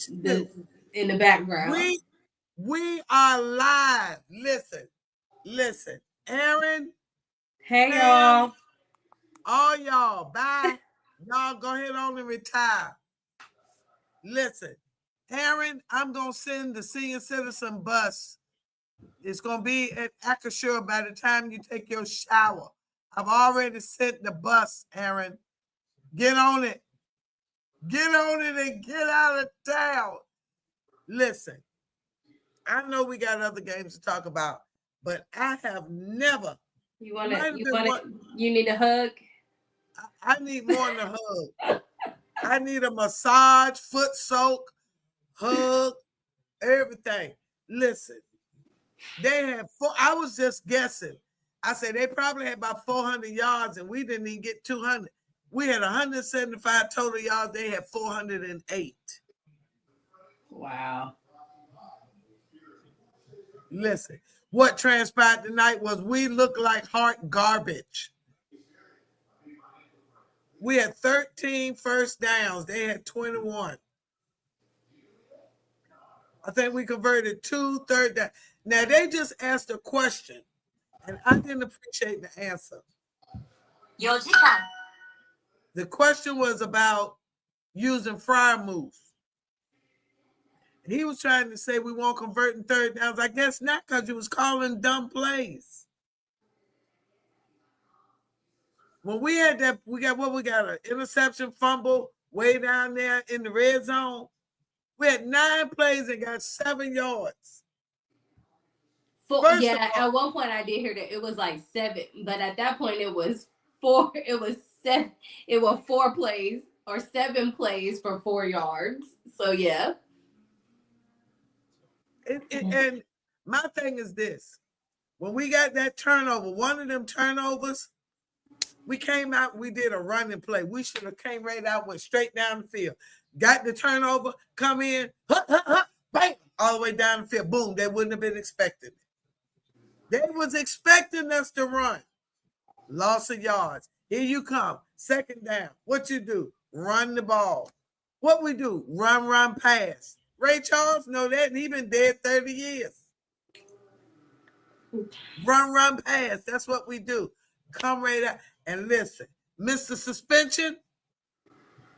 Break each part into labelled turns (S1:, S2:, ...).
S1: the in the background.
S2: We are live. Listen. Aaron,
S1: Hey
S2: Pam,
S1: y'all.
S2: all y'all, bye. Y'all go ahead on and retire. Listen, Aaron, I'm gonna send the senior citizen bus. It's gonna be at Acrisure by the time you take your shower. I've already sent the bus, Aaron. Get on it. Get on it and get out of town. Listen, I know we got other games to talk about, but I have never.
S1: You need a hug?
S2: I need more than a hug. I need a massage, foot soak, hug, everything. Listen, they had I was just guessing. I said they probably had about 400 yards and we didn't even get 200. We had 175 total yards. They had 408.
S1: Wow.
S2: Listen, what transpired tonight was we looked like hot garbage. We had 13 first downs. They had 21. I think we converted 2 third down. Now, they just asked a question, and I didn't appreciate the answer. The question was about using Freiermuth. He was trying to say we won't convert in third downs. I guess not, because he was calling dumb plays. When we had that, we got an interception fumble way down there in the red zone. We had 9 plays and got 7 yards.
S1: At one point I did hear that it was like 7, but at that point it was 4. It was 7. It was 4 plays or 7 plays for 4 yards. So yeah.
S2: And my thing is this: when we got that turnover, one of them turnovers, we came out, we did a running play. We should have came right out, went straight down the field, got the turnover, come in, bang, all the way down the field. Boom, they wouldn't have been expecting it. They was expecting us to run. Loss of yards. Here you come, second down. What you do? Run the ball. What we do? Run, pass. Ray Charles know that, and he been dead 30 years. Run, pass. That's what we do. Come right out. And listen, Mr. Suspension,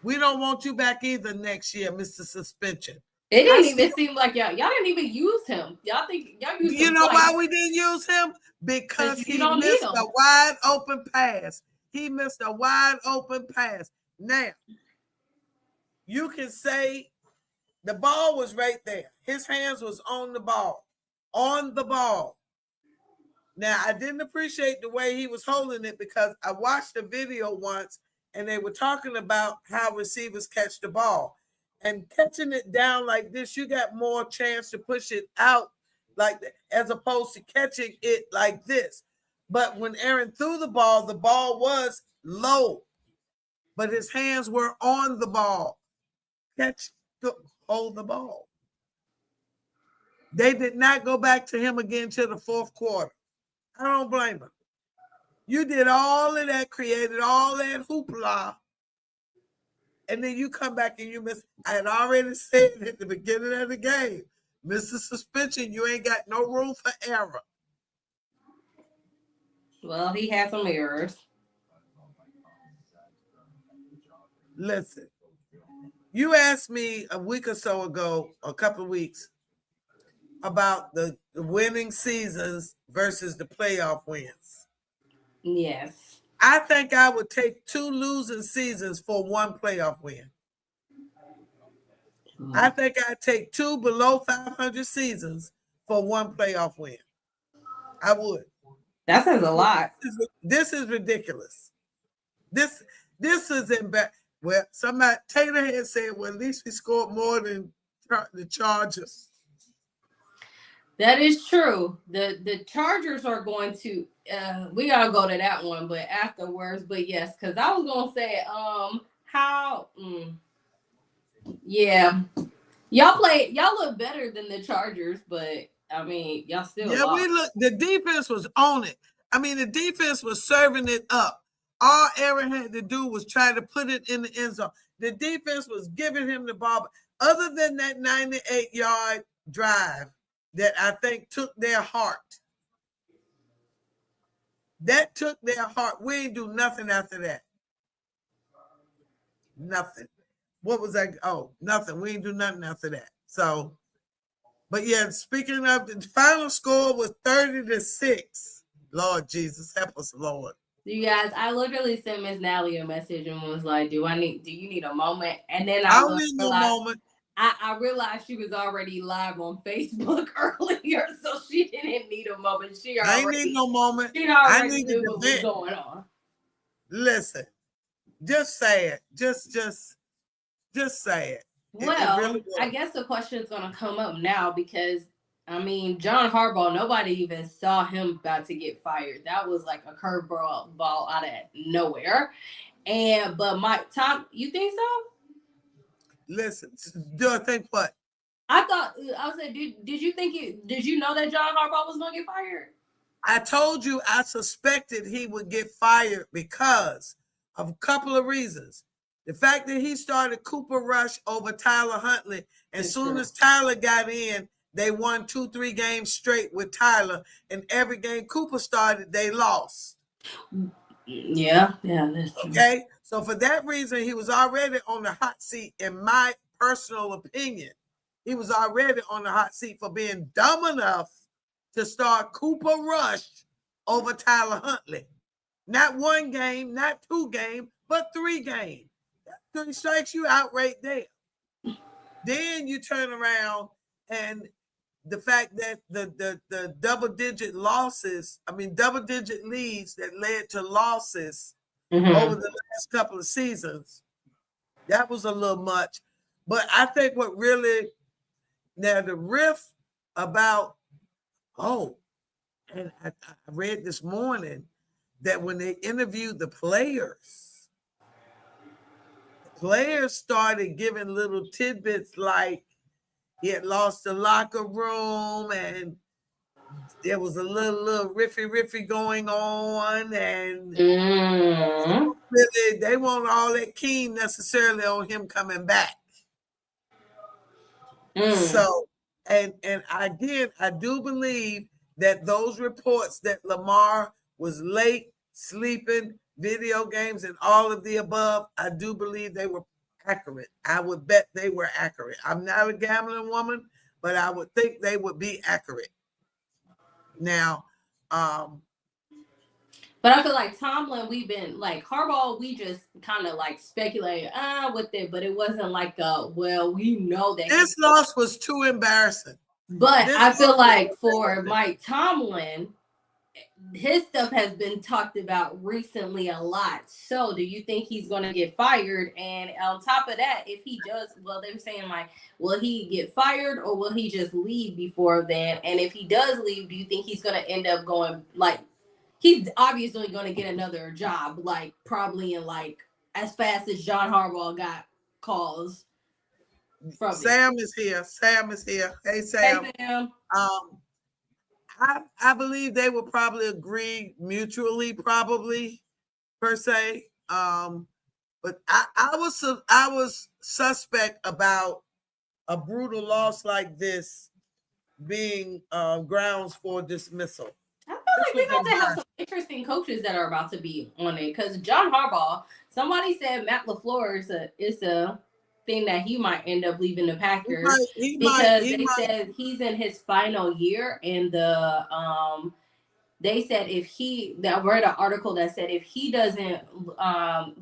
S2: we don't want you back either next year, Mr. Suspension.
S1: It didn't even seem like y'all didn't even use him. Y'all think y'all used him.
S2: You know why we didn't use him? Because he missed a wide open pass. He missed a wide open pass. Now, you can say the ball was right there. His hands was on the ball. On the ball. Now, I didn't appreciate the way he was holding it because I watched a video once and they were talking about how receivers catch the ball. And catching it down like this, you got more chance to push it out like that, as opposed to catching it like this. But when Aaron threw the ball was low, but his hands were on the ball. Hold the ball. They did not go back to him again till the fourth quarter. I don't blame him. You did all of that, created all that hoopla, and then you come back and you miss. I had already said at the beginning of the game, Mr. Suspension, you ain't got no room for error.
S1: Well, he had some errors.
S2: Listen, you asked me a week or so ago, a couple of weeks, about the winning seasons versus the playoff wins.
S1: Yes.
S2: I think I would take 2 losing seasons for 1 playoff win. I think I'd take 2 below 500 seasons for 1 playoff win. I would.
S1: That says a lot.
S2: This is ridiculous. This is embarrassing. Well, somebody, Taylor had said, well, at least we scored more than the Chargers.
S1: That is true. The Chargers are going to, we got to go to that one, but afterwards. But yes, because I was going to say, yeah. Y'all look better than the Chargers, but I mean, y'all still lost.
S2: The defense was on it. I mean, the defense was serving it up. All Aaron had to do was try to put it in the end zone. The defense was giving him the ball. other than that 98-yard drive that I think took their heart. That took their heart. We ain't do nothing after that. Nothing. What was that? Oh, nothing. We ain't do nothing after that. So, but yeah, speaking of, the final score was 30-6. Lord Jesus, help us, Lord.
S1: You guys, I literally sent Miss Nally a message and was like, do you need a moment? And then
S2: I don't need no moment.
S1: I realized she was already live on Facebook earlier, so she didn't need a moment.
S2: I ain't need no moment.
S1: She already knew what was going on.
S2: Listen, just say it. Just say it.
S1: Well, really I guess the question is going to come up now because, I mean, John Harbaugh, nobody even saw him about to get fired. That was like a curveball out of nowhere. But Mike, Tom, you think so?
S2: Listen, do I think what?
S1: I said, did you know that John Harbaugh was going to get fired?
S2: I told you I suspected he would get fired because of a couple of reasons. The fact that he started Cooper Rush over Tyler Huntley, and as soon as Tyler got in, they won 2-3 games straight with Tyler, and every game Cooper started, they lost.
S1: Yeah, that's true.
S2: Okay, so for that reason, he was already on the hot seat, in my personal opinion. He was already on the hot seat for being dumb enough to start Cooper Rush over Tyler Huntley. Not 1 game, not 2 games, but 3 games. That strikes you out right there. Then you turn around and the fact that the double-digit leads that led to losses over the last couple of seasons, that was a little much. But I think what really, now the riff about, and I read this morning that when they interviewed the players started giving little tidbits like he had lost the locker room and there was a little riffy going on, and really, they weren't all that keen necessarily on him coming back. So, and again, I do believe that those reports that Lamar was late, sleeping, video games, and all of the above, I do believe they were accurate. I would bet they were accurate. I'm not a gambling woman, but I would think they would be accurate. Now,
S1: but I feel like Tomlin, we've been like Harbaugh, we just kind of like speculate with it, but it wasn't like we know that
S2: this loss was too embarrassing.
S1: But I feel like for Mike Tomlin, his stuff has been talked about recently a lot. So do you think he's going to get fired? And on top of that, if he does, they were saying like, will he get fired or will he just leave before then? And if he does leave, do you think he's going to end up going like, he's obviously going to get another job, like probably in like as fast as John Harbaugh got calls from
S2: Sam is here. Hey, Sam.
S1: Hey, Sam.
S2: I believe they would probably agree mutually, probably per se. But I was suspect about a brutal loss like this being grounds for dismissal.
S1: I feel like we're going to have some interesting coaches that are about to be on it because John Harbaugh. Somebody said Matt LaFleur is a thing that he might end up leaving the Packers because they said he's in his final year, and they said I read an article that said if he doesn't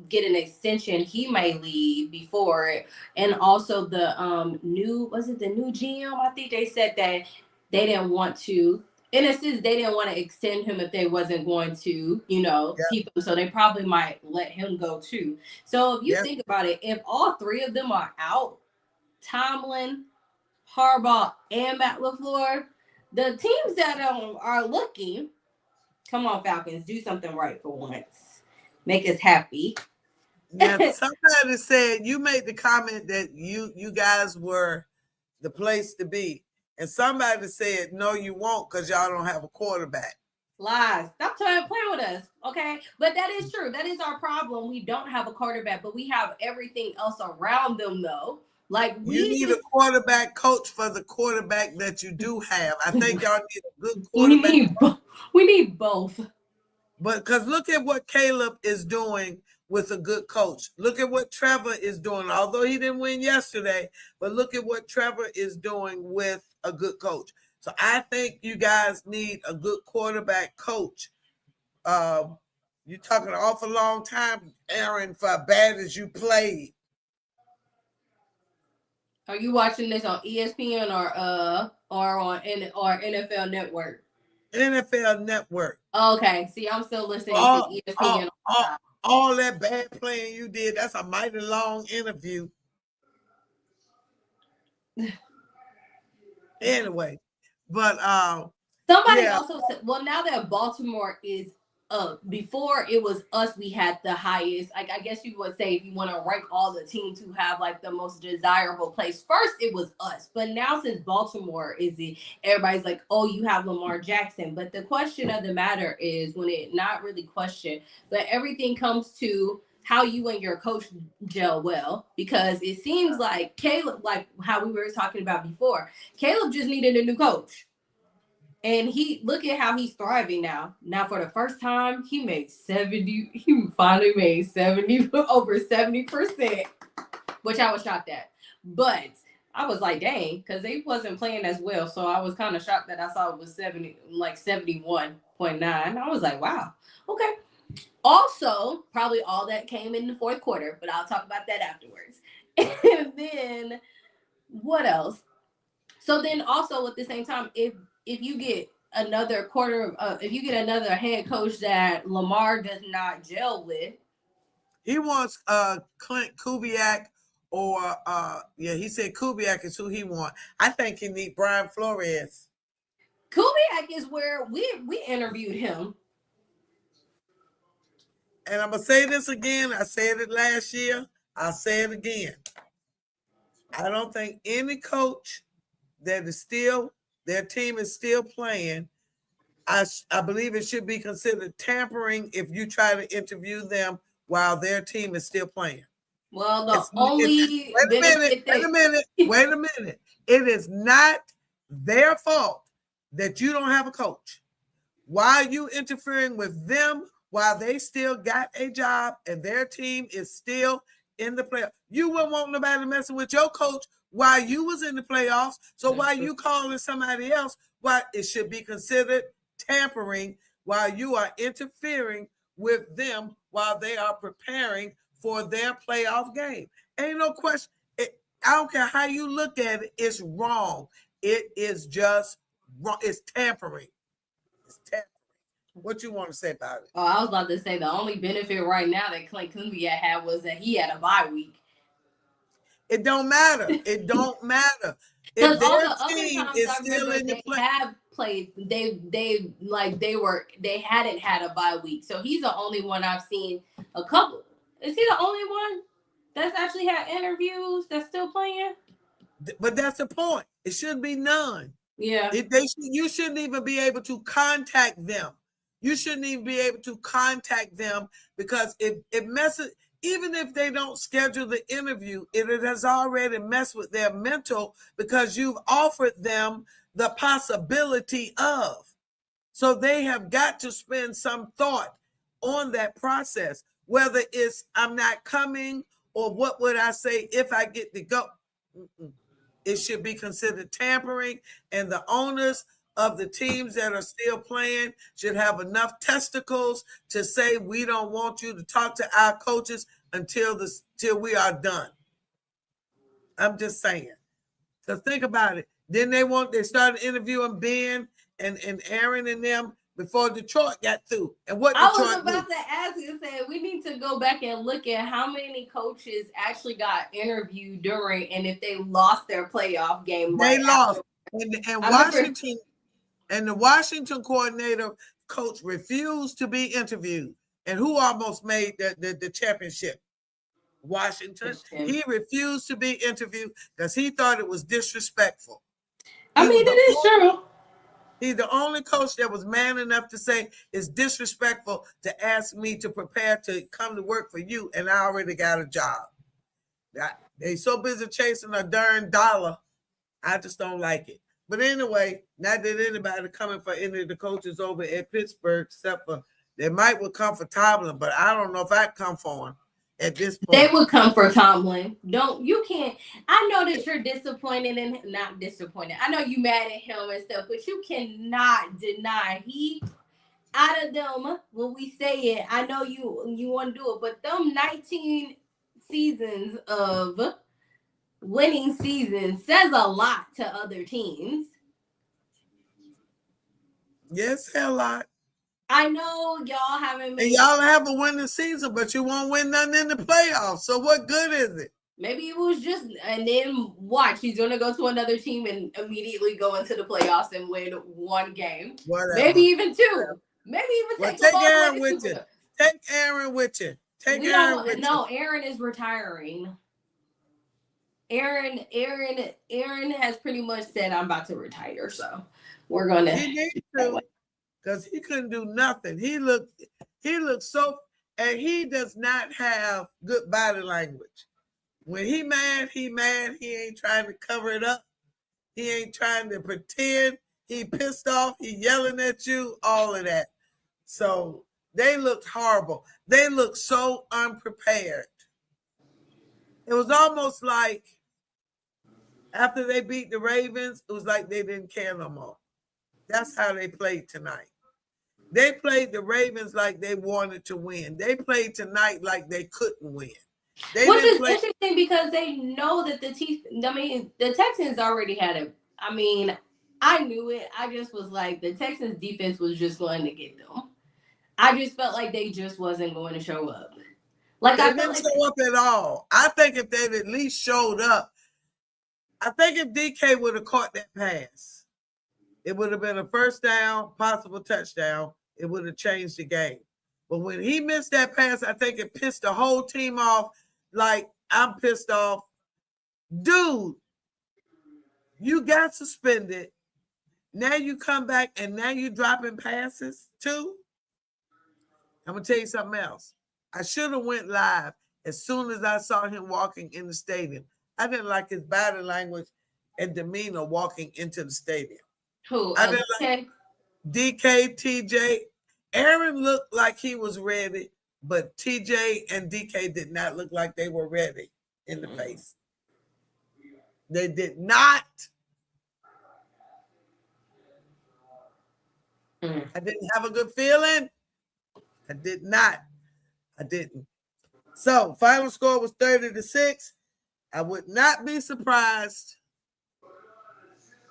S1: get an extension, he may leave before it. And also the new GM, I think they said that they didn't want to, in a sense, they didn't want to extend him if they wasn't going to, keep him. So they probably might let him go too. So if you think about it, if all 3 of them are out, Tomlin, Harbaugh, and Matt LaFleur, the teams that are looking, come on, Falcons, do something right for once. Make us happy.
S2: Now, somebody said you made the comment that you guys were the place to be. And somebody said, no, you won't because y'all don't have a quarterback.
S1: Lies. Stop trying to play with us, okay? But that is true. That is our problem. We don't have a quarterback, but we have everything else around them, though. Like
S2: you need a quarterback coach for the quarterback that you do have. I think y'all need a good quarterback.
S1: We need both.
S2: But because look at what Caleb is doing with a good coach. Look at what Trevor is doing. Although he didn't win yesterday, but look at what Trevor is doing with a good coach. So I think you guys need a good quarterback coach. You're talking an awful long time, Aaron, for as bad as you played.
S1: Are you watching this on ESPN or on NFL Network?
S2: NFL Network.
S1: Okay, see, I'm still listening to ESPN.
S2: All that bad playing you did, that's a mighty long interview. Anyway, but
S1: somebody also said, well, now that Baltimore is before it was us, we had the highest, like, I guess you would say, if you want to rank all the teams who have like the most desirable place, first it was us, but now since Baltimore is it, everybody's like, oh, you have Lamar Jackson. But the question of the matter is, when it not really question, but everything comes to how you and your coach gel well, because it seems like Caleb, like how we were talking about before, Caleb just needed a new coach. And look at how he's thriving now. Now, for the first time, he finally made 70, over 70%, which I was shocked at. But I was like, dang, because they wasn't playing as well. So I was kind of shocked that I saw it was 71.9. I was like, wow, okay. Also, probably all that came in the fourth quarter, but I'll talk about that afterwards. And then what else? So then also at the same time, if you get another if you get another head coach that Lamar does not gel with,
S2: he wants Clint Kubiak, or he said Kubiak is who he wants. I think he needs Brian Flores.
S1: Kubiak is where we interviewed him.
S2: And I'm gonna say this again. I said it last year. I'll say it again. I don't think any coach that is still, their team is still playing, I believe it should be considered tampering if you try to interview them while their team is still playing.
S1: Well, wait
S2: a minute. It is not their fault that you don't have a coach. Why are you interfering with them while they still got a job and their team is still in the playoffs? You wouldn't want nobody messing with your coach while you was in the playoffs. So why you calling somebody else? Why it should be considered tampering while you are interfering with them while they are preparing for their playoff game. Ain't no question. I don't care how you look at it. It's wrong. It is just wrong. It's tampering. It's tampering. What you want to say about it?
S1: Oh, I was about to say the only benefit right now that Clint Kubiak had was that he had a bye week.
S2: It don't matter. It don't matter.
S1: Because all the other times I remember they have played, they hadn't had a bye week. So he's the only one I've seen a couple. Is he the only one that's actually had interviews that's still playing?
S2: But that's the point. It should be none.
S1: Yeah.
S2: You shouldn't even be able to contact them. You shouldn't even be able to contact them because it messes. Even if they don't schedule the interview, it has already messed with their mental because you've offered them the possibility of. So they have got to spend some thought on that process, whether it's I'm not coming or what would I say if I get to go. It should be considered tampering, and the owners of the teams that are still playing should have enough testicles to say we don't want you to talk to our coaches until we are done. I'm just saying. So think about it. Then they started interviewing Ben and Aaron and them before Detroit got through. And what
S1: I was about to ask you, say we need to go back and look at how many coaches actually got interviewed during, and if they lost their playoff game.
S2: They lost. And Washington. And the Washington coach refused to be interviewed. And who almost made the championship? Washington. He refused to be interviewed because he thought it was disrespectful.
S1: I mean, it is true.
S2: He's the only coach that was man enough to say it's disrespectful to ask me to prepare to come to work for you, and I already got a job. They so busy chasing a darn dollar. I just don't like it. But anyway, not that anybody coming for any of the coaches over at Pittsburgh, except for they might would come for Tomlin, but I don't know if I'd come for him at this point.
S1: They would come for Tomlin. You can't. I know that you're disappointed and not disappointed. I know you mad at him and stuff, but you cannot deny he out of them when we say it. I know you want to do it, but them 19 seasons of winning seasons says a lot to other teams.
S2: Yes, a lot.
S1: I know y'all haven't
S2: made. And y'all have a winning season, but you won't win nothing in the playoffs. So what good is it?
S1: Maybe it was just, and then watch, he's going to go to another team and immediately go into the playoffs and win one game. Whatever. Maybe even two. Maybe even
S2: take Aaron with you. Take Aaron with you.
S1: No, Aaron is retiring. Aaron has pretty much said, I'm about to retire, so we're gonna.
S2: He needs to, because he couldn't do nothing. He looked so, and he does not have good body language. When he mad. He ain't trying to cover it up. He ain't trying to pretend. He pissed off. He yelling at you. All of that. So they looked horrible. They looked so unprepared. It was almost like after they beat the Ravens, it was like they didn't care no more. That's how they played tonight. They played the Ravens like they wanted to win. They played tonight like they couldn't win.
S1: Which is interesting because they know that the Texans already had it. I mean, I knew it. I just was like, the Texans defense was just going to get them. I just felt like they just wasn't going to show up.
S2: Like they didn't show up at all. I think if they'd at least showed up, I think if DK would have caught that pass, it would have been a first down, possible touchdown. It would have changed the game. But when he missed that pass, I think it pissed the whole team off. Like, I'm pissed off. Dude, you got suspended. Now you come back and now you dropping passes too? I'm going to tell you something else. I should have went live as soon as I saw him walking in the stadium. I didn't like his body language and demeanor walking into the stadium.
S1: Who?
S2: I didn't like DK, TJ. Aaron looked like he was ready, but TJ and DK did not look like they were ready in the face. They did not. I didn't have a good feeling. I did not. I didn't. So, final score was 30-6. I would not be surprised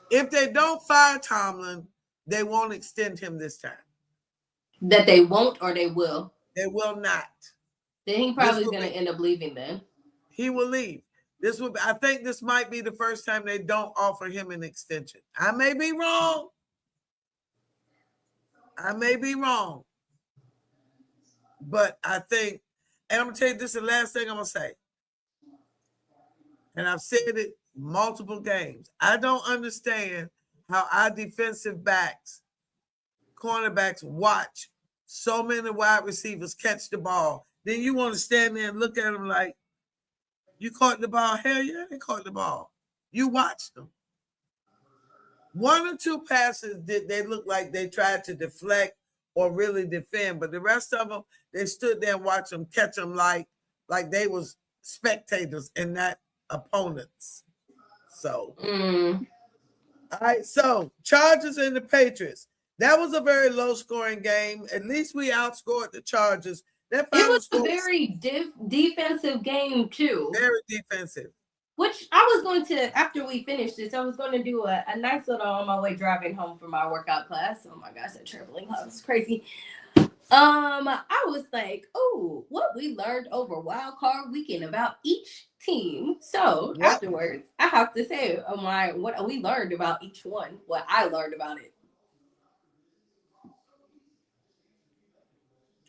S2: if they don't fire Tomlin, they won't extend him this time.
S1: That they won't or they will?
S2: They will not.
S1: Then he probably is going to end up leaving then.
S2: He will leave. I think this might be the first time they don't offer him an extension. I may be wrong. But I think, and I'm going to tell you this is the last thing I'm going to say. And I've said it multiple games. I don't understand how our defensive backs, cornerbacks, watch so many wide receivers catch the ball. Then you want to stand there and look at them like, you caught the ball? Hell yeah, they caught the ball. You watched them. One or two passes they looked like they tried to deflect or really defend, but the rest of them, they stood there and watched them catch them like they was spectators and not opponents. So, all right. So, Chargers and the Patriots. That was a very low-scoring game. At least we outscored the Chargers.
S1: It was a very defensive game too.
S2: Very defensive.
S1: Which I was going to, after we finished this, I was going to do a nice little on my way driving home from my workout class. Oh my gosh, that traveling was crazy. I was like, oh, what we learned over Wild Card Weekend about each team. So afterwards, I have to say what we learned about each one, what I learned about it.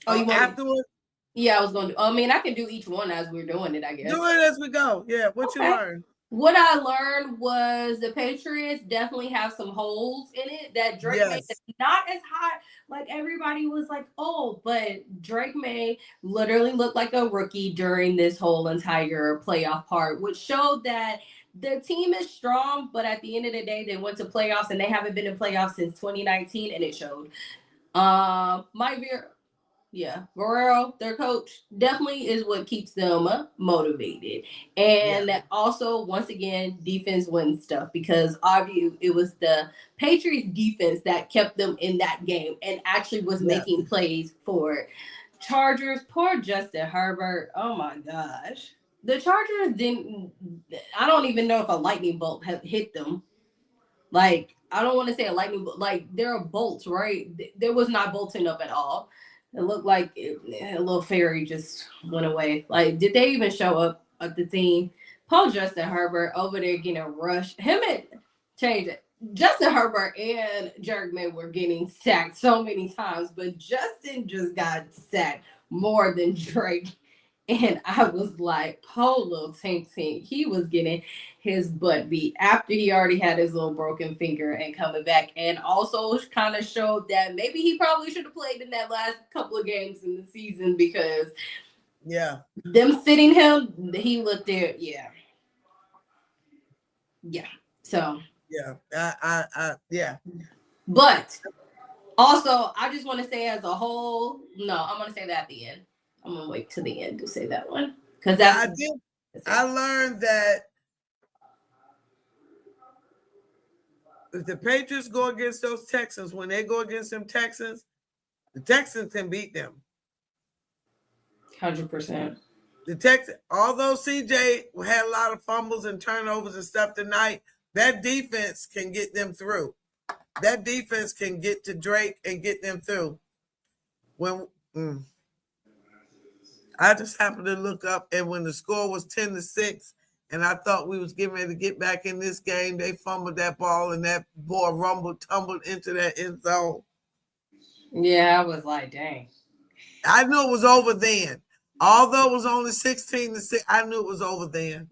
S1: Oh, you want
S2: afterwards?
S1: Yeah, I was going to. I mean, I can do each one as we're doing it, I guess.
S2: Do it as we go. Yeah, what you learned?
S1: What I learned was the Patriots definitely have some holes in it that Drake May is not as hot. Like everybody was like, oh, but Drake May literally looked like a rookie during this whole entire playoff part, which showed that the team is strong, but at the end of the day, they went to playoffs and they haven't been in playoffs since 2019, and it showed. Mike yeah, Guerrero, their coach, definitely is what keeps them motivated. And also, once again, defense wins stuff because obviously it was the Patriots defense that kept them in that game and actually was making plays for it. Chargers, poor Justin Herbert. Oh my gosh. The Chargers didn't, I don't even know if a lightning bolt hit them. Like, I don't want to say a lightning bolt, like, there are bolts, right? There was not bolting up at all. It looked like a little fairy just went away. Like, did they even show up at the team? Paul Justin Herbert over there getting rushed. Him and change it. Justin Herbert and Jerry May were getting sacked so many times, but Justin just got sacked more than Drake. And I was like, oh, little Tank, he was getting his butt beat after he already had his little broken finger and coming back. And also kind of showed that maybe he probably should have played in that last couple of games in the season because them sitting him, he looked there. Yeah. So.
S2: Yeah.
S1: But also, I just want to say as a whole, no, I'm going to say that at the end. I'm going to wait to the end to say that one. Because
S2: I learned that if the Patriots go against those Texans, when they go against them Texans, the Texans can beat them.
S1: 100%.
S2: The Texans, although CJ had a lot of fumbles and turnovers and stuff tonight, that defense can get them through. That defense can get to Drake and get them through. I just happened to look up, and when the score was 10-6, and I thought we was getting ready to get back in this game, they fumbled that ball, and that ball tumbled into that end zone.
S1: Yeah, I was like, dang.
S2: I knew it was over then. Although it was only 16-6, I knew it was over then.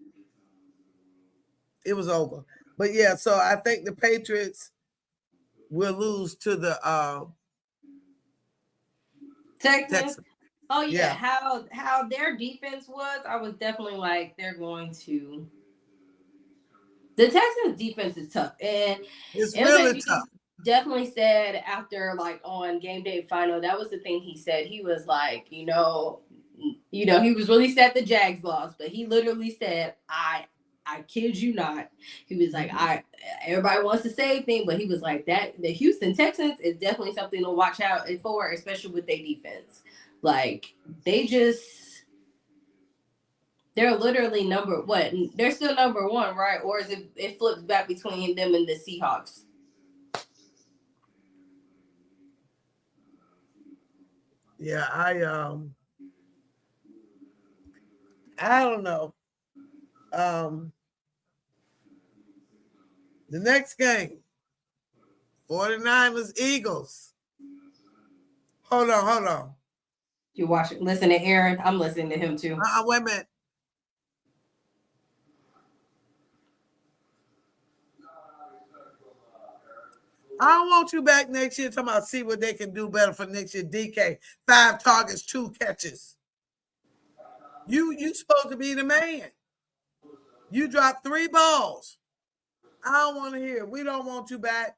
S2: It was over. But yeah, so I think the Patriots will lose to the
S1: Texans. Oh yeah, how their defense was, I was definitely like, they're going to. The Texans defense is tough, and
S2: it's really tough.
S1: Definitely said after like on game day final, that was the thing he said. He was like, he was really sad the Jags lost, but he literally said, I kid you not. He was like, everybody wants to say thing, but he was like that the Houston Texans is definitely something to watch out for, especially with their defense. Like they're literally they're still number one, right? Or is it flips back between them and the Seahawks?
S2: Yeah, I don't know. The next game, 49ers Eagles. Hold on.
S1: You watching? Listen to Aaron. I'm listening to him too.
S2: Wait a minute. I don't want you back next year talking about see what they can do better for next year. DK, 5 targets, 2 catches. You supposed to be the man. You dropped 3 balls. I don't want to hear. We don't want you back.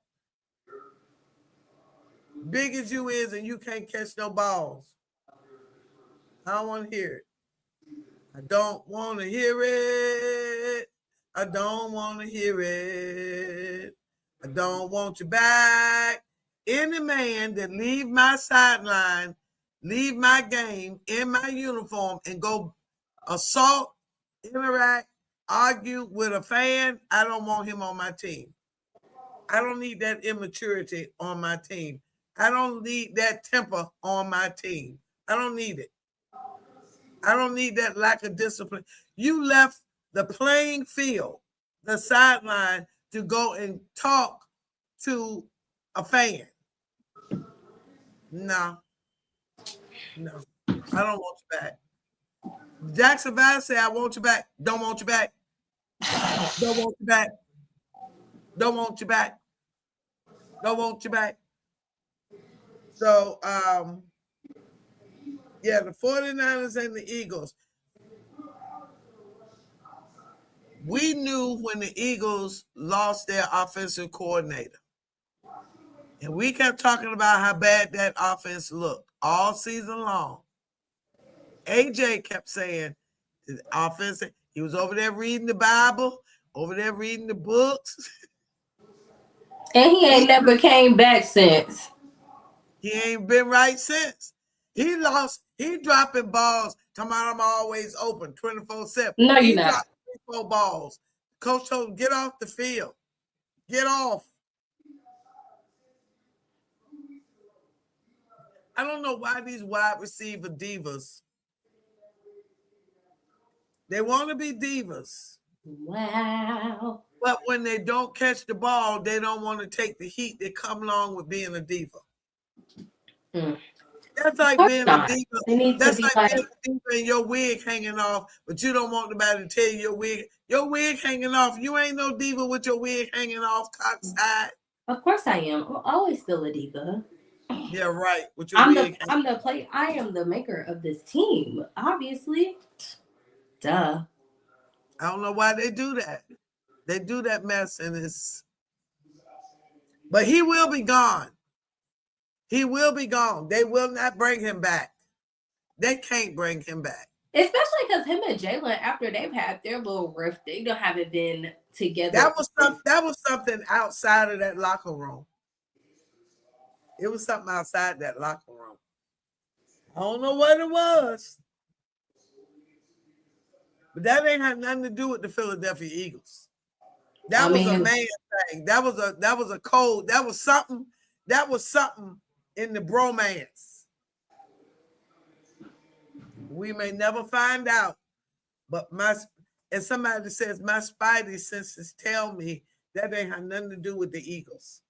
S2: Big as you is, and you can't catch no balls. I don't want to hear it. I don't want to hear it. I don't want to hear it. I don't want you back. Any man that leave my sideline, leave my game in my uniform and go assault, interact, argue with a fan, I don't want him on my team. I don't need that immaturity on my team. I don't need that temper on my team. I don't need it. I don't need that lack of discipline. You left the playing field, the sideline, to go and talk to a fan. No. I don't want you back. Jackson Valley said, I want you back. Don't want you back. Don't want you back. Don't want you back. Don't want you back. So, yeah, the 49ers and the Eagles. We knew when the Eagles lost their offensive coordinator. And we kept talking about how bad that offense looked all season long. AJ kept saying the offense, he was over there reading the Bible, over there reading the books.
S1: And he ain't never came back since.
S2: He ain't been right since. He dropping balls. Talking about I'm always open 24/7.
S1: No, you're not.
S2: 24 balls. Coach told him, get off the field. Get off. I don't know why these wide receiver divas, they want to be divas.
S1: Wow.
S2: But when they don't catch the ball, they don't want to take the heat that come along with being a diva. That's like being a diva. That's like being a diva and your wig hanging off, but you don't want nobody to tell you your wig hanging off. You ain't no diva with your wig hanging off cockside.
S1: Of course I am. I'm always still a diva.
S2: Yeah, right. With your
S1: I am the maker of this team, obviously. Duh.
S2: I don't know why they do that. They do that mess, and but he will be gone. He will be gone. They will not bring him back. They can't bring him back.
S1: Especially because him and Jalen, after they've had their little rift, they haven't been together.
S2: That was something outside of that locker room. It was something outside that locker room. I don't know what it was. But that ain't had nothing to do with the Philadelphia Eagles. That was a man thing. That was a code. That was something in the bromance. We may never find out, but and somebody says my spidey senses tell me that ain't had nothing to do with the Eagles.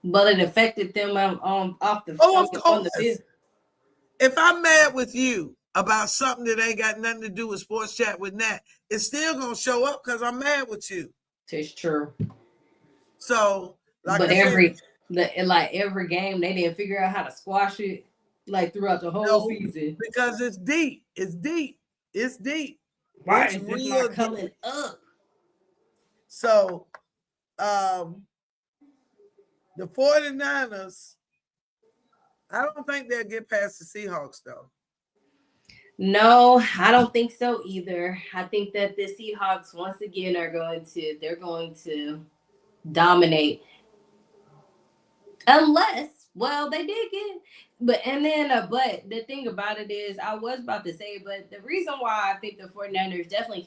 S1: But it affected them off the
S2: on the field. If I'm mad with you about something that ain't got nothing to do with Sports Chat with Nat, it's still gonna show up because I'm mad with you.
S1: It's true.
S2: So,
S1: every game they didn't figure out how to squash it throughout the whole season
S2: because it's deep. It's deep. It's deep.
S1: Why is this not coming up?
S2: So, the 49ers, I don't think they'll get past the Seahawks, though.
S1: No, I don't think so either. I think that the Seahawks, once again, they're going to dominate. Unless, they did get, but the thing about it is, I was about to say, but the reason why I think the 49ers definitely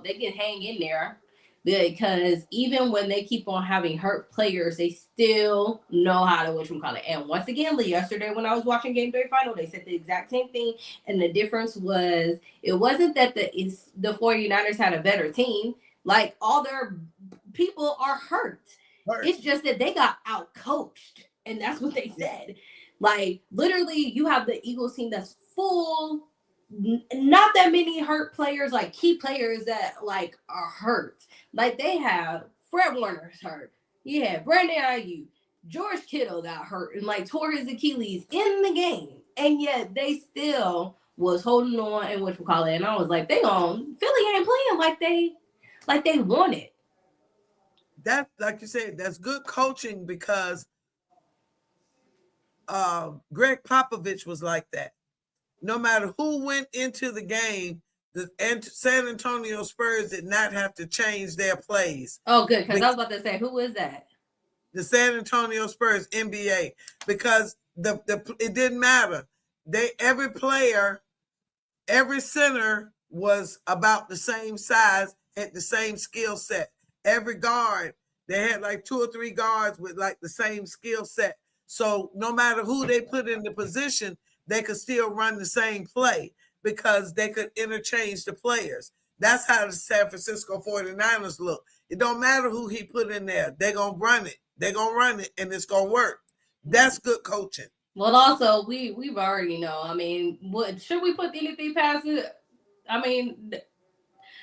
S1: they can hang in there. Because even when they keep on having hurt players, they still know how to whatchamacallit. And once again, yesterday when I was watching Game 3 final, they said the exact same thing. And the difference was, it wasn't that the 49ers had a better team. All their people are hurt. It's just that they got out-coached. And that's what they said. Literally, you have the Eagles team that's full. Not that many hurt players, key players that are hurt. They have Fred Warner's hurt. Yeah, Brandon Ayuk, George Kittle got hurt and tore his Achilles in the game, and yet they still was holding on and whatchamacallit. And I was like, Philly ain't playing like they want it.
S2: That, like you said, that's good coaching because Greg Popovich was like that. No matter who went into the game, the San Antonio Spurs did not have to change their plays.
S1: Oh, good, because I was about to say, who is that?
S2: The San Antonio Spurs, NBA, because it didn't matter. Every player, every center was about the same size, had the same skill set. Every guard, they had 2 or 3 guards with the same skill set. So no matter who they put in the position, they could still run the same play because they could interchange the players. That's how the San Francisco 49ers look. It don't matter who he put in there. They're going to run it. They're going to run it, and it's going to work. That's good coaching.
S1: Well, also, we've already know. I mean, should we put anything past it? I mean,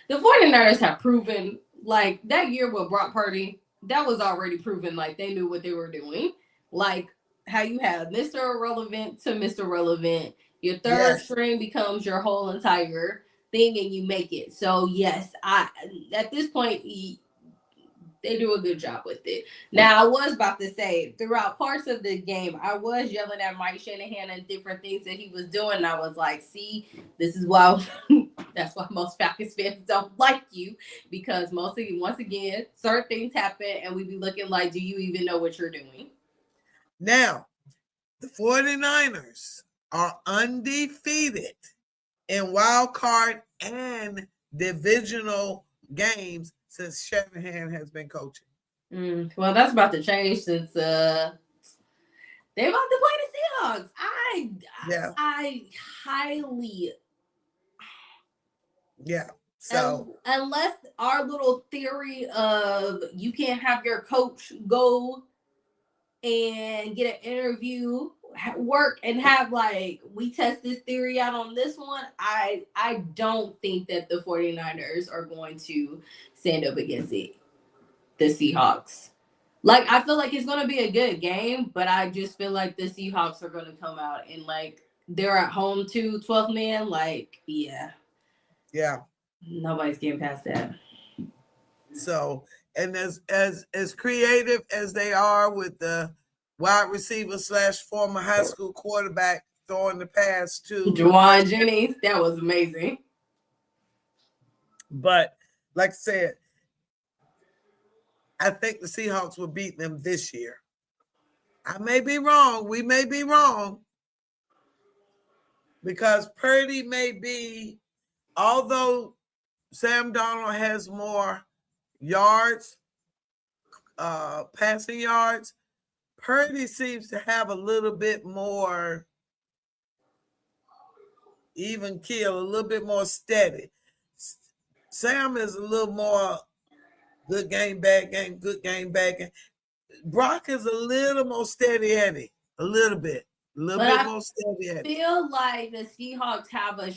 S1: The 49ers have proven, like, that year with Brock Purdy, that was already proven, like, they knew what they were doing. Like, how you have Mr. Irrelevant to Mr. Relevant. Your third string becomes your whole entire thing, and you make it. So, yes, at this point, they do a good job with it. Now, I was about to say, throughout parts of the game, I was yelling at Mike Shanahan and different things that he was doing. And I was like, see, this is why that's why most Falcons fans don't like you, because mostly, once again, certain things happen and we be looking like, do you even know what you're doing?
S2: Now, the 49ers are undefeated in wild card and divisional games since Shanahan has been coaching.
S1: Well, that's about to change since they're about to play the Seahawks. I highly So unless our little theory of you can't have your coach go and get an interview, work, and have, like, we test this theory out on this one, I don't think that the 49ers are going to stand up against the Seahawks. Like, I feel like it's going to be a good game, but I just feel like the Seahawks are going to come out and, like, they're at home too, 12 man. Like, yeah. Nobody's getting past that.
S2: So, and as creative as they are with the wide receiver / former high school quarterback throwing the pass to
S1: Juwan Jennings, that was amazing.
S2: But like I said, I think the Seahawks will beat them this year. I may be wrong. We may be wrong. Because Purdy may be, although Sam Darnold has more yards, passing yards, Purdy seems to have a little bit more even keel, a little bit more steady. Sam is a little more good game, bad game, good game, bad game. Brock is a little more steady Eddie, a little bit more steady Eddie.
S1: I feel like the Seahawks have a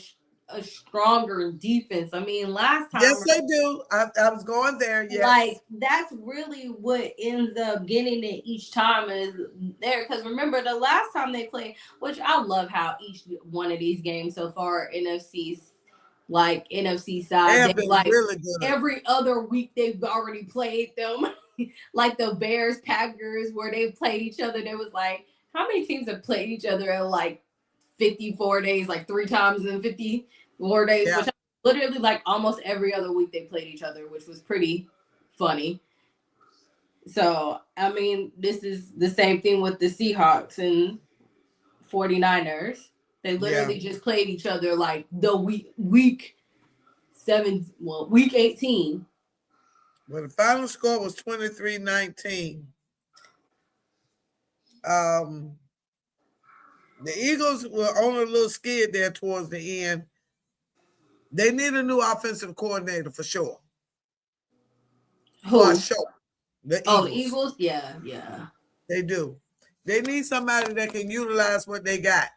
S1: stronger defense. I mean, last time.
S2: Yes, they do. I was going there. Yes.
S1: Like, that's really what ends up getting it each time is there. Because remember, the last time they played, which I love how each one of these games so far, NFC side,
S2: they've like really good.
S1: Every other week they've already played them. Like the Bears, Packers, where they played each other. There was like, how many teams have played each other in like 54 days, like 3 times in 54 days, which literally like almost every other week they played each other, which was pretty funny. So, I mean, this is the same thing with the Seahawks and 49ers. They literally just played each other like the week 18.
S2: Well, the final score was 23-19. The Eagles were on a little skid there towards the end. They need a new offensive coordinator for sure.
S1: Who?
S2: For sure. The
S1: Eagles? Yeah.
S2: They do. They need somebody that can utilize what they got.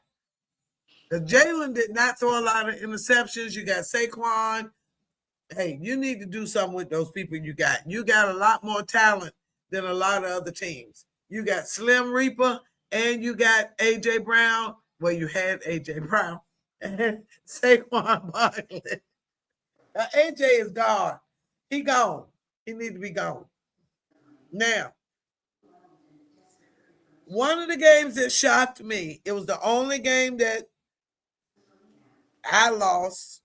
S2: Because Jalen did not throw a lot of interceptions. You got Saquon. Hey, you need to do something with those people you got. You got a lot more talent than a lot of other teams. You got Slim Reaper and you got A.J. Brown. Well, you had A.J. Brown and Saquon Barkley. Now, A.J. is gone. He gone. He need to be gone. Now, one of the games that shocked me, it was the only game that I lost.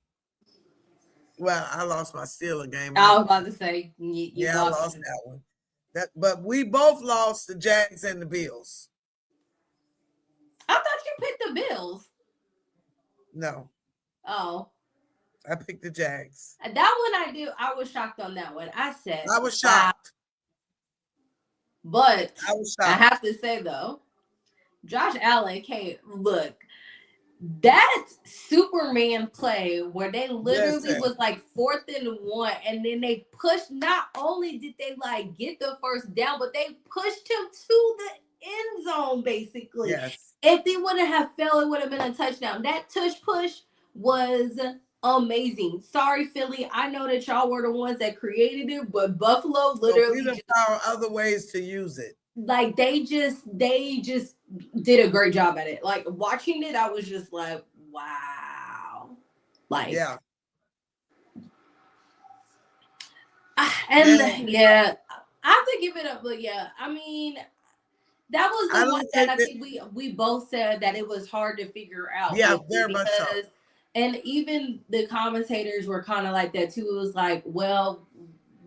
S2: Well, I lost my Steelers game.
S1: I was about to say,
S2: I lost that one. But we both lost the Jags and the Bills.
S1: I thought you picked the Bills.
S2: No.
S1: Oh.
S2: I picked the Jags.
S1: That one I do. I was shocked on that one. I
S2: was shocked.
S1: But I have to say, though, Josh Allen can't look. That Superman play where they literally was like 4th and 1, and then they pushed. Not only did they like get the first down, but they pushed him to the end zone basically.
S2: Yes.
S1: If they wouldn't have fell, it would have been a touchdown. That tush push was amazing. Sorry, Philly. I know that y'all were the ones that created it, but Buffalo literally
S2: just found other ways to use it.
S1: Like they just did a great job at it. Like watching it, I was just like, wow. Like
S2: yeah.
S1: And yeah, I have to give it up, but yeah, I mean, that was the one that I think we both said that it was hard to figure out.
S2: Yeah, very much so.
S1: And even the commentators were kind of like that too. It was like, well,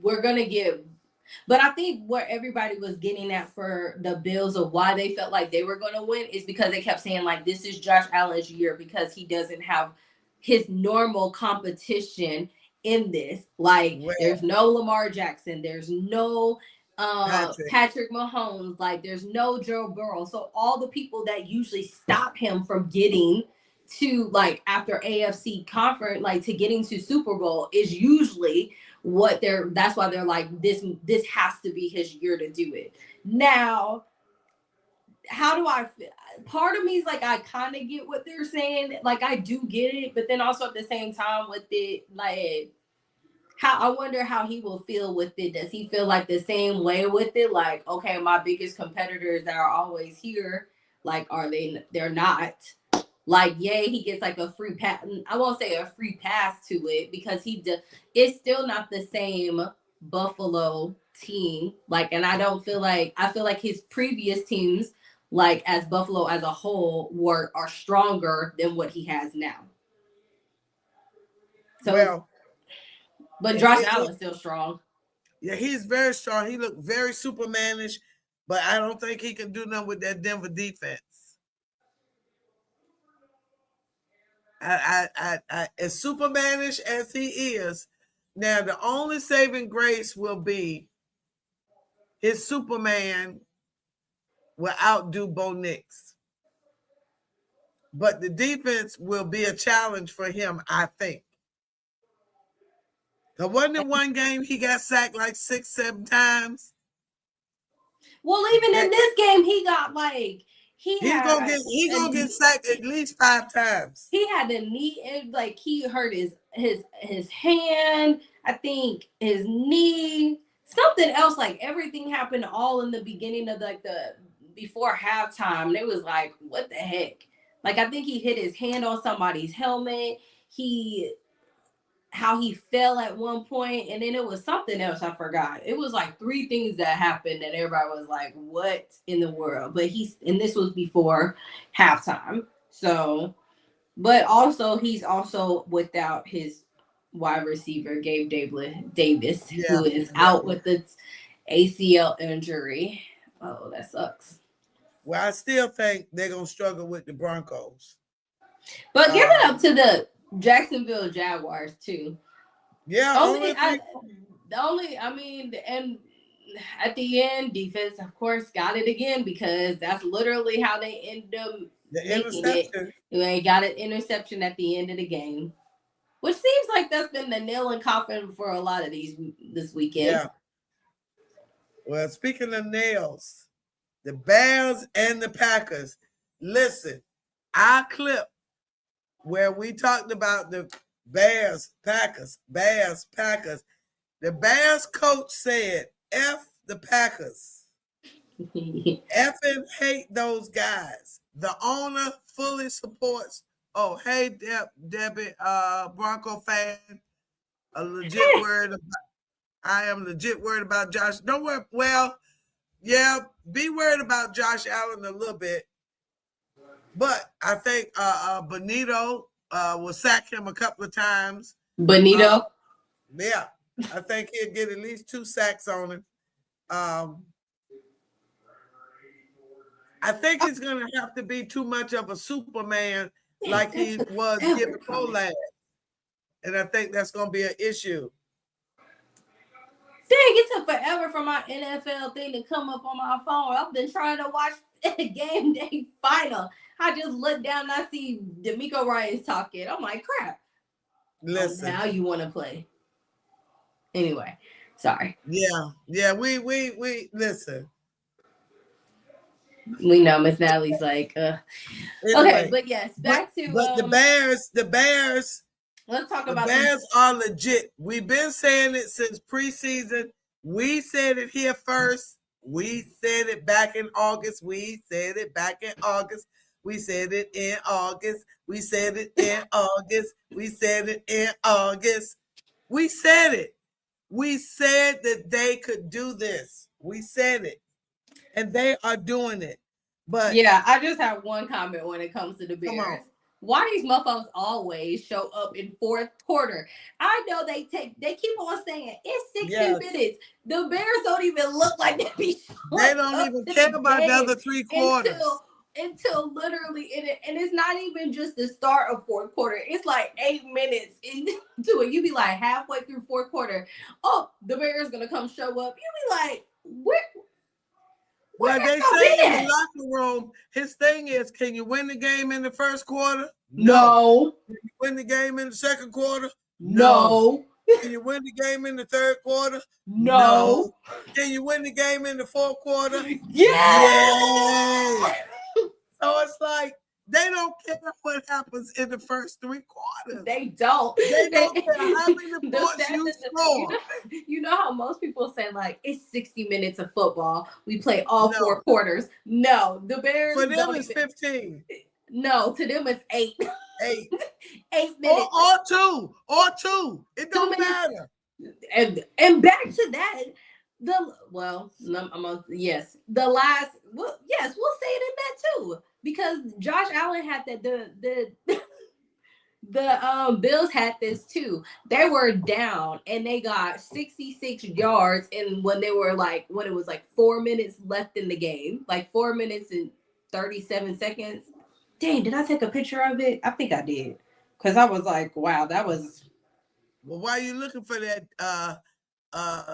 S1: we're gonna get, but I think what everybody was getting at for the Bills of why they felt like they were gonna win is because they kept saying like this is Josh Allen's year because he doesn't have his normal competition in this. Like there's no Lamar Jackson, there's no Patrick Mahomes, like there's no Joe Burrow. So all the people that usually stop him from getting to like after AFC conference, like to getting to Super Bowl is usually what that's why they're like this has to be his year to do it. Now, how do I feel? Part of me is like I kind of get what they're saying, like I do get it, but then also at the same time with it, like how I wonder how he will feel with it. Does he feel like the same way with it? Like, okay, my biggest competitors that are always here, like they're not. Like, yay, he gets like a free pass. I won't say a free pass to it because it's still not the same Buffalo team. Like, and I feel like his previous teams, like as Buffalo as a whole, are stronger than what he has now. So, but Josh Allen's still strong.
S2: Yeah, he's very strong. He looked very Supermanish, but I don't think he can do nothing with that Denver defense. As Supermanish as he is, now the only saving grace will be his Superman will outdo Bo Nix. But the defense will be a challenge for him, I think. Because wasn't it one game he got sacked like 6-7 times?
S1: Well, even in this game, he got like
S2: he's gonna get sacked at least 5 times.
S1: He had a knee, like he hurt his hand. I think his knee. Something else, like everything happened all in the beginning of like the before halftime. And it was like, what the heck? Like I think he hit his hand on somebody's helmet. How he fell at one point, and then it was something else I forgot. It was like 3 things that happened and everybody was like, what in the world? But this was before halftime. So, but also he's also without his wide receiver, Gabe Davis, who is out with the ACL injury. Oh, that sucks.
S2: Well, I still think they're going to struggle with the Broncos.
S1: But give it up to the Jacksonville Jaguars too.
S2: Yeah.
S1: And at the end, defense, of course, got it again because that's literally how they end up making it. They got an interception at the end of the game, which seems like that's been the nail and coffin for a lot of this weekend. Yeah.
S2: Well, speaking of nails, the Bears and the Packers. Listen, our clip where we talked about the Bears, Packers. The Bears coach said, F the Packers. Effing hate those guys. The owner fully supports. Oh, hey, Debbie, Bronco fan. I am legit worried about Josh. Don't worry. Well, yeah, be worried about Josh Allen a little bit. But I think Benito will sack him a couple of times.
S1: Benito?
S2: Yeah. I think he'll get at least 2 sacks on him. I think he's going to have to be too much of a Superman like he was year before last. And I think that's going to be an issue.
S1: Dang, it took forever for my NFL thing to come up on my phone. I've been trying to watch game day final. I just look down and I see DeMeco Ryans talking. I'm like, crap.
S2: Listen.
S1: Now you want to play. Anyway, sorry.
S2: Yeah. We listen.
S1: We know Miss Natalie's like,
S2: anyway,
S1: okay, but yes, back to
S2: the Bears.
S1: Let's talk
S2: the
S1: about
S2: Bears are legit. We've been saying it since preseason. We said it here first. We said it back in August. We said it back in August. We said it in August. We said it in August. We said it in August. We said it. We said that they could do this. We said it. And they are doing it. But
S1: yeah, I just have one comment when it comes to the Bears. Why these motherfuckers always show up in fourth quarter? I know they keep on saying it's 60 minutes. The Bears don't even look like they be.
S2: They don't even care about the other 3 quarters.
S1: Until literally and it's not even just the start of fourth quarter. It's like 8 minutes into it. You be like halfway through fourth quarter. Oh, the Bears gonna come show up. You be like, where?
S2: Well, they say in the locker room, his thing is, can you win the game in the first quarter?
S1: No.
S2: Can you win the game in the second quarter?
S1: No.
S2: Can you win the game in the third quarter?
S1: No.
S2: Can you win the game in the fourth quarter?
S1: Yeah.
S2: So it's like they don't care what happens in the first 3 quarters.
S1: They don't.
S2: They don't care how many points you score.
S1: You know how most people say, like, it's 60 minutes of football. We play all 4 quarters. No, the Bears.
S2: For them, it's 15.
S1: No, to them, it's 8.
S2: 8.
S1: 8 minutes.
S2: Or two. It don't matter.
S1: And back to that. The last. Well, yes, we'll say it in that too. Because Josh Allen had that the Bills had this too. They were down and they got 66 yards and when it was like 4 minutes left in the game, like 4 minutes and 37 seconds. Dang, did I take a picture of it? I think I did. Because I was like, wow, that was.
S2: Well, why are you looking for that?
S1: No,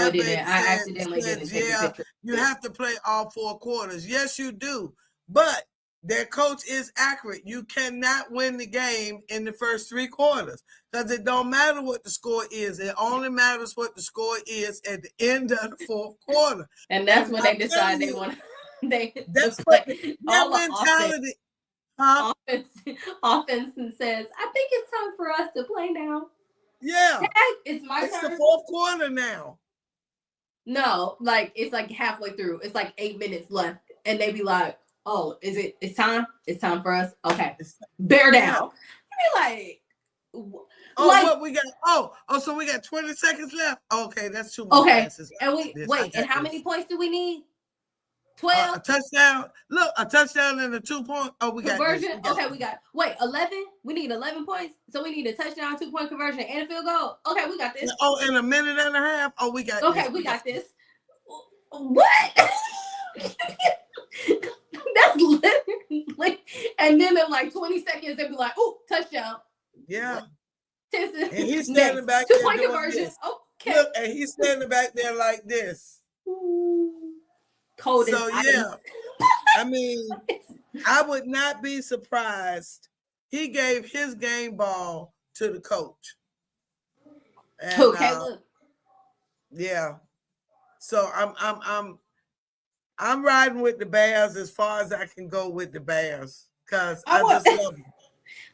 S1: it didn't. I accidentally didn't take a picture.
S2: You have to play all 4 quarters. Yes, you do. But their coach is accurate. You cannot win the game in the first 3 quarters because it don't matter what the score is. It only matters what the score is at the end of the 4th quarter.
S1: And that's when they decide they want to.
S2: That's what their mentality.
S1: Offense says, I think it's time for us to play now.
S2: Yeah.
S1: It's my turn.
S2: It's the 4th quarter now.
S1: No, like it's like halfway through. It's like 8 minutes left. And they be like, oh, it's time? It's time for us? Okay. Bear down. You be like,
S2: what we got? So we got 20 seconds left. Okay, that's 2 more passes.
S1: And and how many points do we need? 12.
S2: A touchdown. Look, a touchdown and a 2-point. Oh, we got
S1: conversion. Okay, we got 11. We need 11 points. So we need a touchdown, 2-point conversion, and a field goal. Okay, we got this.
S2: Oh, in a minute and a half. Oh, we got.
S1: Okay, we got this. What? That's literally. And then in like 20 seconds, they'd be like, "Oh, touchdown."
S2: Yeah.
S1: 10 seconds.
S2: And he's standing back
S1: 2-point conversion. Okay.
S2: Look, and he's standing back there like this.
S1: Cold
S2: so yeah, I mean, I would not be surprised. He gave his game ball to the coach. And,
S1: look.
S2: Yeah. So I'm riding with the Bears as far as I can go with the Bears because I just love them.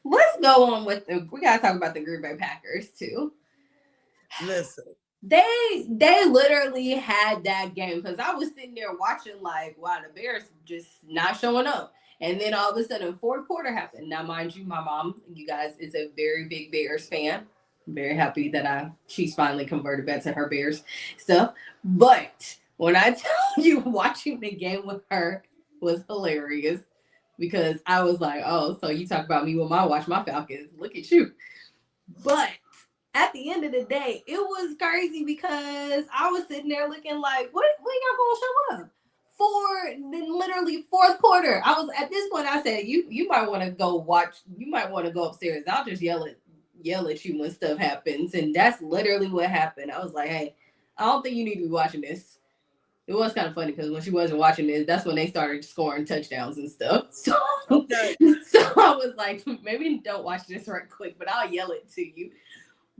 S1: Let's go on with we gotta talk about the Green Bay Packers too.
S2: Listen.
S1: They literally had that game because I was sitting there watching like, wow, the Bears just not showing up. And then all of a sudden, 4th quarter happened. Now, mind you, my mom, you guys, is a very big Bears fan. I'm very happy that she's finally converted back to her Bears stuff. But when I tell you, watching the game with her was hilarious because I was like, oh, so you talk about me when I watch my Falcons. Look at you. But at the end of the day, it was crazy because I was sitting there looking like, when y'all gonna show up? Literally 4th quarter. I was at this point, I said, you might want to go watch, you might want to go upstairs. I'll just yell at you when stuff happens. And that's literally what happened. I was like, hey, I don't think you need to be watching this. It was kind of funny because when she wasn't watching this, that's when they started scoring touchdowns and stuff. So, so I was like, maybe don't watch this right quick, but I'll yell it to you.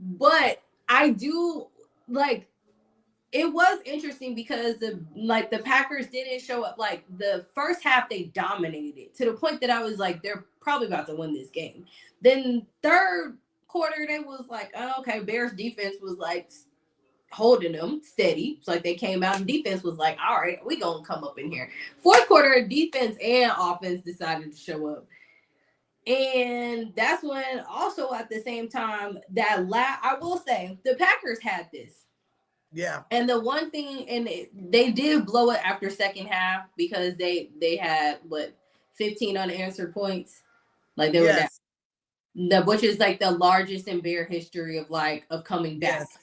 S1: But I do like it was interesting because the Packers didn't show up. Like the first half, they dominated to the point that I was like, they're probably about to win this game. Then 3rd quarter, they was like, oh, okay, Bears defense was like holding them steady. It's like they came out and defense was like, all right, we gonna come up in here. Fourth quarter, defense and offense decided to show up. And that's when also at the same time that I will say the Packers had this.
S2: Yeah.
S1: And the one thing, and they did blow it after second half because they had 15 unanswered points. Like they were down. Which is like the largest in Bear history of coming back. Yes.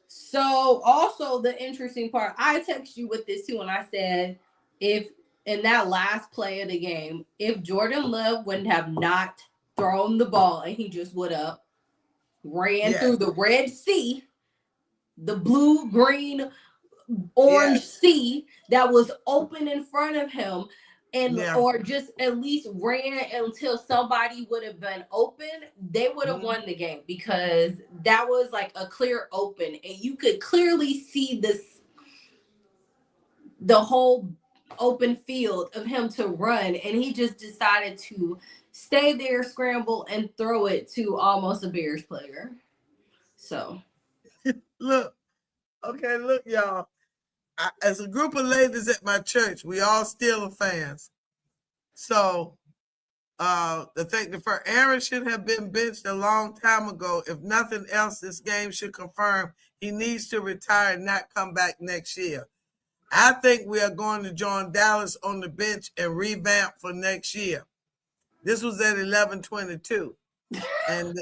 S1: So also the interesting part, I text you with this too, and I said, if in that last play of the game, if Jordan Love wouldn't have not thrown the ball and he just would have ran through the Red Sea, the blue, green, orange sea that was open in front of him, and or just at least ran until somebody would have been open, they would have won the game, because that was like a clear open and you could clearly see the whole open field of him to run, and he just decided to stay there, scramble, and throw it to almost a Bears player. So
S2: look, y'all. As a group of ladies at my church, we all Steelers fans. So I think Aaron should have been benched a long time ago. If nothing else, this game should confirm he needs to retire and not come back next year. I think we are going to join Dallas on the bench and revamp for next year. This was at 11:22. And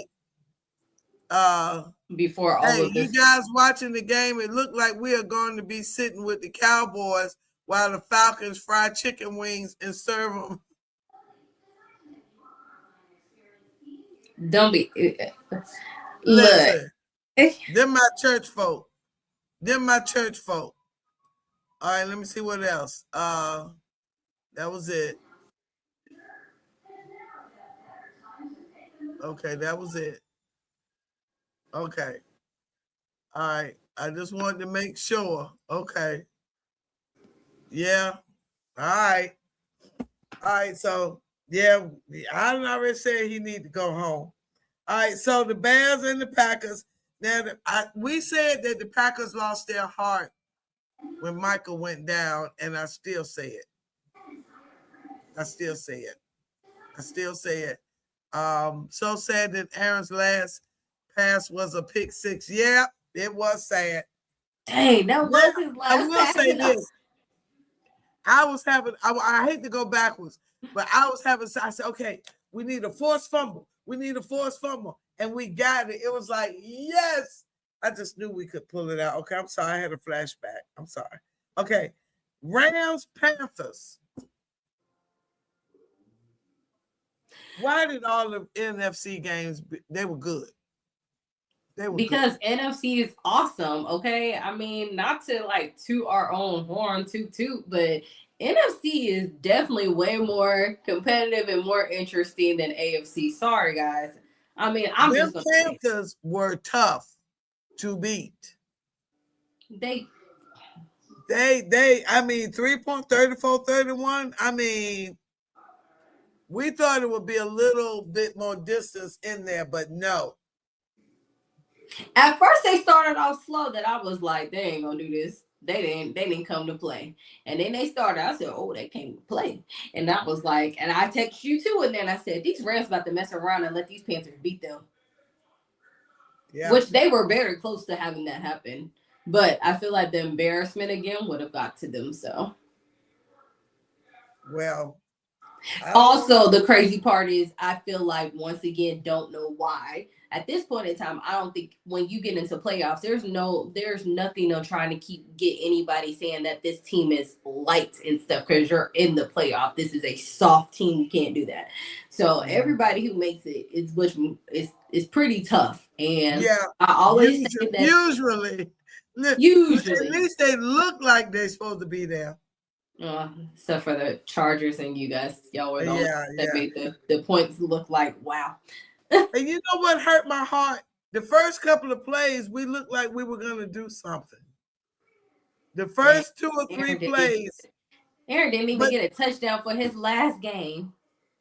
S1: before all of this,
S2: you guys watching the game, it looked like we are going to be sitting with the Cowboys while the Falcons fry chicken wings and serve them.
S1: Don't be.
S2: Listen, them my church folk. All right, let me see what else. That was it. Okay, that was it. Okay. All right. I just wanted to make sure. Okay. Yeah. All right. All right. So, yeah, I already said he need to go home. All right. So, the Bears and the Packers. Now, we said that the Packers lost their heart when Michael went down, and I still say it. So sad that Aaron's last pass was a pick six. Yeah, it was sad.
S1: Dang, that was his last pass.
S2: I will say this. I hate to go backwards, but I said, okay, we need a forced fumble. And we got it. It was like, yes. I just knew we could pull it out. Okay, I'm sorry. I had a flashback. I'm sorry. Okay, Rams, Panthers. Why did all the NFC games, they were good?
S1: Because good. NFC is awesome, okay? I mean, not to toot our own horn, but NFC is definitely way more competitive and more interesting than AFC. Sorry, guys. I mean,
S2: the Panthers were tough to beat.
S1: They
S2: I mean, 3.34-31. I mean, we thought it would be a little bit more distance in there, but no.
S1: At first, they started off slow. That I was like, they ain't gonna do this. They didn't come to play. And then they started. I said, oh, they came to play. And that was like, and I texted you too. And then I said, these Rams about to mess around and let these Panthers beat them. Yeah. Which they were very close to having that happen. But I feel like the embarrassment again would have got to them. So.
S2: Well.
S1: Also, the crazy part is I feel like, once again, don't know why. At this point in time, I don't think when you get into playoffs, there's nothing of trying to get anybody saying that this team is light and stuff, because you're in the playoff. This is a soft team. You can't do that. So everybody who makes it is pretty tough. And I always say that
S2: usually,
S1: at
S2: least they look like they're supposed to be there.
S1: Except for the Chargers and you guys, y'all were the ones that made the points look like wow.
S2: And you know what hurt my heart? The first couple of plays, we looked like we were going to do something. The first 2 or 3 plays.
S1: Aaron didn't even get a touchdown for his last game.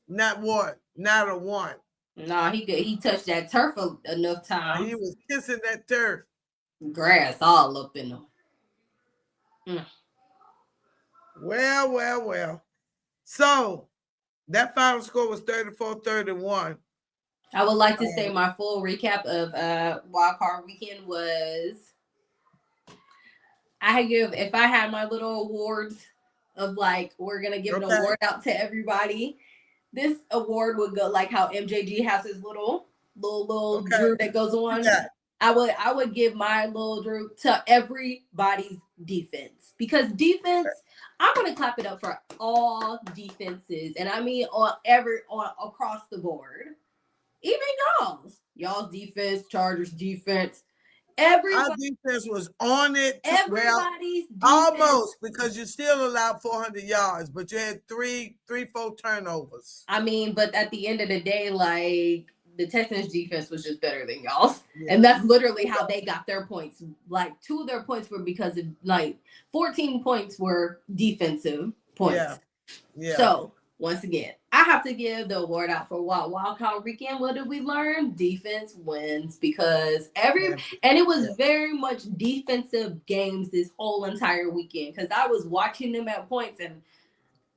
S2: Not a one.
S1: Nah, he touched that turf enough times.
S2: He was kissing that turf.
S1: Grass all up in him.
S2: Well. So that final score was 34-31.
S1: I would like to say my full recap of wild card weekend was if I had my little awards of like we're gonna give an award out to everybody. This award would go like how MJG has his little Drew that goes on. Yeah. I would give my little Drew to everybody's defense, because defense, I'm gonna clap it up for all defenses, and I mean on across the board. Even y'all's defense, Chargers defense. Our
S2: defense was on it.
S1: Everybody's
S2: almost, because you still allowed 400 yards, but you had 4 turnovers.
S1: I mean, but at the end of the day, like the Texans defense was just better than y'all's, and that's literally how they got their points. Like 2 of their points were because of 14 points were defensive points. Yeah. So once again, I have to give the award out for wild card weekend. What did we learn? Defense wins, because and it was very much defensive games this whole entire weekend, because I was watching them at points, and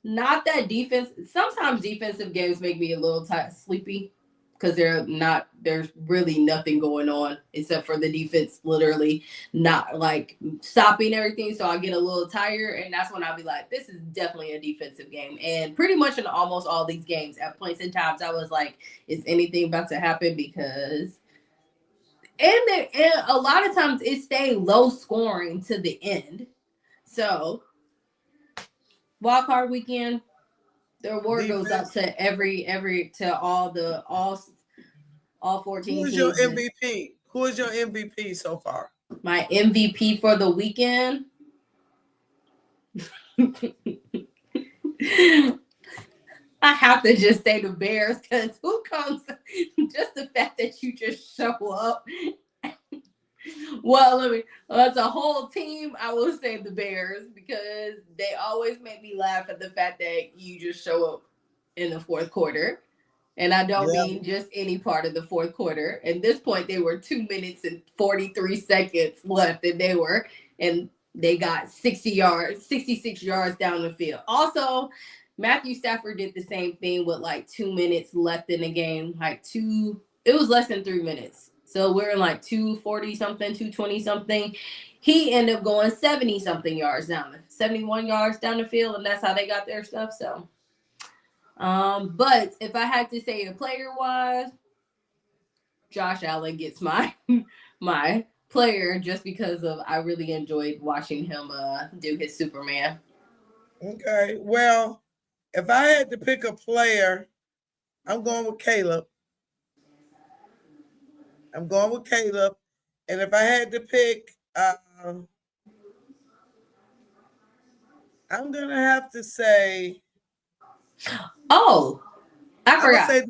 S1: not that defense. Sometimes defensive games make me a little sleepy, because there's really nothing going on except for the defense literally not like stopping everything. So I get a little tired, and that's when I'll be like, this is definitely a defensive game. And pretty much in almost all these games at points in times, I was like, is anything about to happen? Because and a lot of times it stayed low scoring to the end. So wild card weekend, the award goes out to all 14
S2: Who is your MVP? Who is your MVP so far?
S1: My MVP for the weekend? I have to just say the Bears, because who comes? Just the fact that you just show up. Well, as a whole team, I will say the Bears, because they always make me laugh at the fact that you just show up in the fourth quarter. And I don't mean just any part of the fourth quarter. At this point, they were 2 minutes and 43 seconds left, and they got 66 yards down the field. Also, Matthew Stafford did the same thing with 2 minutes left in the game. It was less than 3 minutes. So we're in 240 something, 220 something. He ended up going 70 something yards 71 yards down the field, and that's how they got their stuff. So, but if I had to say a player wise, Josh Allen gets my player, just because I really enjoyed watching him do his Superman.
S2: Okay, well, if I had to pick a player, I'm going with Caleb. And if I had to pick, I'm going to have to say...
S1: Oh, I forgot.
S2: I'm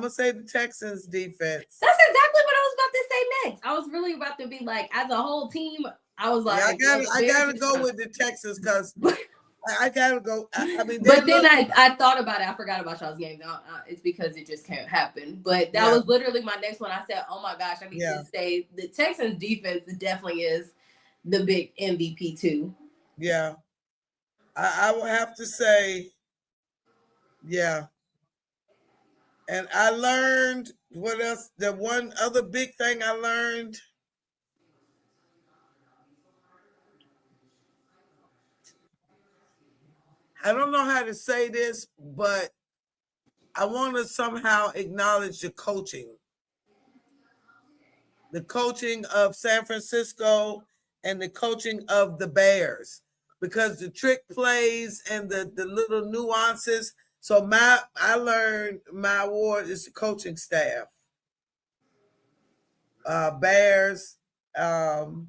S2: going to say the Texans defense.
S1: That's exactly what I was about to say next. I was really about to be like, as a whole team, I was like...
S2: Yeah, I gotta go with the Texans, because... I gotta go.
S1: But then I thought about it. I forgot about y'all's game. It's because it just can't happen. But that was literally my next one. I said, "Oh my gosh, I need to say the Texans defense definitely is the big MVP too."
S2: Yeah, I will have to say, yeah. And I learned what else? The one other big thing I learned. I don't know how to say this, but I want to somehow acknowledge the coaching. The coaching of San Francisco and the coaching of the Bears, because the trick plays and the little nuances. So I learned my award is the coaching staff. Bears and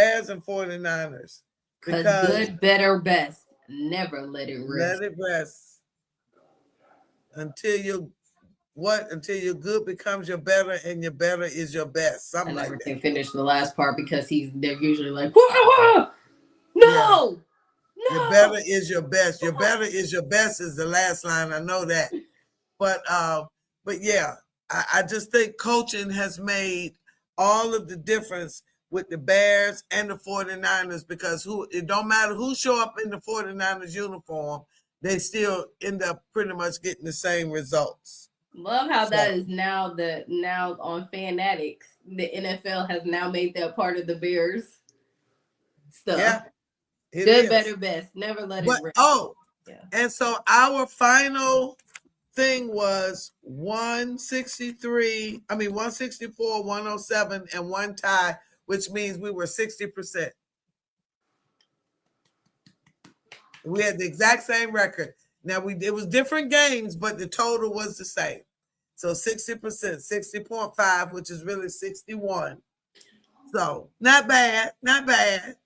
S2: 49ers.
S1: Because good, better, best. Never let it rest.
S2: Let it rest. Until your good becomes your better, and your better is your best. Something like that. I never
S1: can finish the last part, because they're usually like, whoa, no.
S2: Your better is your best. Your better is your best is the last line. I know that. But yeah, I just think coaching has made all of the difference with the Bears and the 49ers, because it don't matter who show up in the 49ers uniform, they still end up pretty much getting the same results.
S1: Love how that is now on Fanatics. The NFL has now made that part of the Bears stuff. Yeah, good, better, best. Never let it rip.
S2: And so our final thing was 164, 107, and one tie, which means we were 60%. We had the exact same record. Now it was different games, but the total was the same. So 60%, 60.5, which is really 61. So not bad.
S1: Not bad.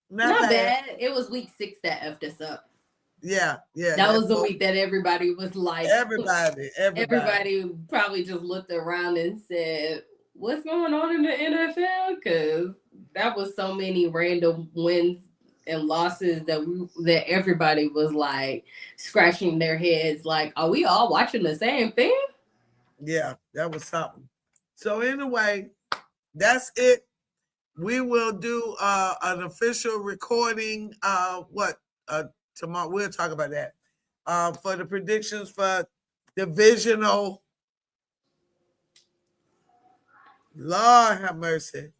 S1: It was week 6 that effed us up.
S2: Yeah.
S1: That was the week that everybody was like,
S2: everybody
S1: probably just looked around and said, what's going on in the NFL? Because that was so many random wins and losses that everybody was like scratching their heads like, are we all watching the same thing?
S2: Yeah, that was something. So anyway, that's it. We will do an official recording tomorrow. We'll talk about that for the predictions for divisional. Lord have mercy.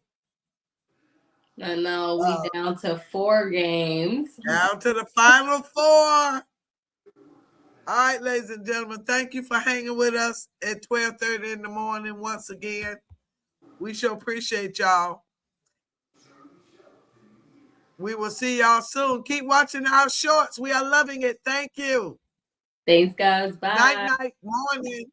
S1: I know, we down to 4 games.
S2: Down to the final 4. All right, ladies and gentlemen, thank you for hanging with us at 12:30 in the morning once again. We sure appreciate y'all. We will see y'all soon. Keep watching our shorts. We are loving it. Thank you.
S1: Thanks, guys. Bye.
S2: Night, morning.